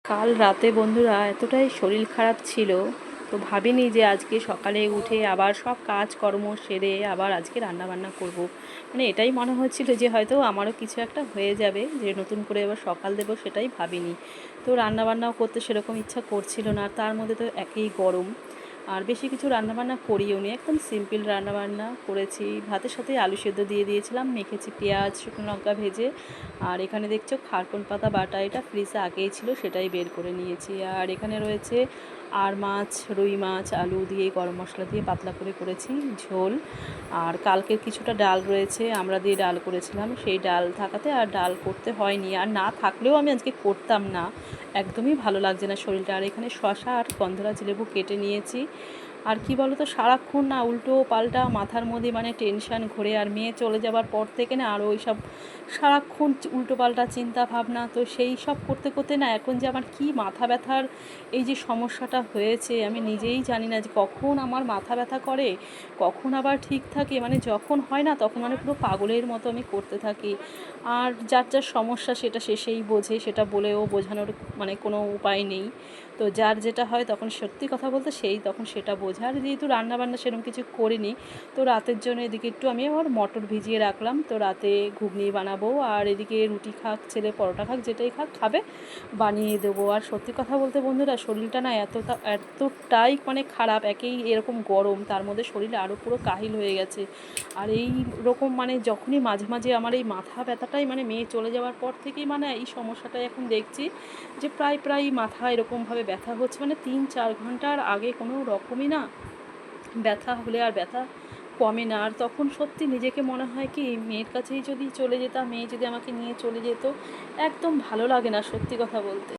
কাল রাতে বন্ধুরা এতটাই শরীর খারাপ ছিল, তো ভাবিনি যে আজকে সকালে উঠে আবার সব কাজকর্ম সেরে আবার আজকে রান্না বান্না করব। মানে এটাই মনে হচ্ছিল যে হয়তো আমারও কিছু একটা হয়ে যাবে, যে নতুন করে এবার সকাল দেবো, সেটাই ভাবিনি। তো রান্না বান্নাও করতে সেরকম ইচ্ছা করছিল না, তার মধ্যে তো একই গরম। আর বেশি কিছু রান্নাবান্না করিও নি, একদম সিম্পল রান্নাবান্না করেছি। ভাতের সাথে আলু সেদ্ধ দিয়ে দিয়েছিলাম, মেখেছি পেঁয়াজ শুকনো লঙ্কা ভেজে। আর এখানে দেখছো খারকন পাতা বাটা, এটা ফ্রিজে আগেই ছিল, সেটাই বের করে নিয়েছি। আর এখানে রয়েছে আর মাছ, রুই মাছ আলু দিয়ে গরম মশলা দিয়ে পাতলা করে করেছি ঝোল। আর কালকের কিছুটা ডাল রয়েছে, আমরা দিয়ে ডাল করেছিলাম, সেই ডাল থাকাতে আর ডাল করতে হয়নি। আর না থাকলেও আমি আজকে করতাম না, একদমই ভালো লাগছে না শরীরটা। আর এখানে শশা আর গন্ধরাজ লেবু কেটে নিয়েছি। আর কি বলো তো, সারাক্ষণ না উল্টো পাল্টা মাথার মধ্যে মানে টেনশান ঘোরে। আর মেয়ে চলে যাবার পর থেকে না আরও ওই সব সারাক্ষণ উল্টো পাল্টা চিন্তা ভাবনা, তো সেই সব করতে করতে না এখন যে আমার কি মাথা ব্যথার এই যে সমস্যাটা হয়েছে, আমি নিজেই জানি না যে কখন আমার মাথা ব্যথা করে, কখন আবার ঠিক থাকে। মানে যখন হয় না তখন মানে পুরো পাগলের মতো আমি করতে থাকি। আর যার যার সমস্যা সেটা শেষেই বোঝে, সেটা বলেও বোঝানোর মানে কোনো উপায় নেই। তো যার যেটা হয় তখন সত্যি কথা বলতে সেই তখন সেটা বোঝে। আর যেহেতু রান্নাবান্না সেরকম কিছু করিনি, তো রাতের জন্য এদিকে একটু আমি আবার মটর ভিজিয়ে রাখলাম, তো রাতে ঘুগনি বানাবো। আর এদিকে রুটি খাক ছেলে, পরোটা খাক, যেটাই খাক খাবে বানিয়ে দেবো। আর সত্যি কথা বলতে বন্ধুরা, শরীরটা না এতটাই মানে খারাপ, একেই এরকম গরম, তার মধ্যে শরীরে আরও পুরো কাহিল হয়ে গেছে। আর এই রকম মানে যখনই মাঝে মাঝে আমার এই মাথা ব্যথাটাই মানে মেয়ে চলে যাওয়ার পর থেকেই মানে এই সমস্যাটাই এখন দেখছি, যে প্রায় মাথা এরকমভাবে ব্যথা হচ্ছে। মানে 3-4 ঘন্টার আগে কোনো রকমই না ব্যথা হলে আর ব্যথা কমে না। আর তখন সত্যি নিজেকে মনে হয় কি, মেয়ের কাছেই যদি চলে যেতাম, মেয়ে যদি আমাকে নিয়ে চলে যেত, একদম ভালো লাগে না সত্যি কথা বলতে।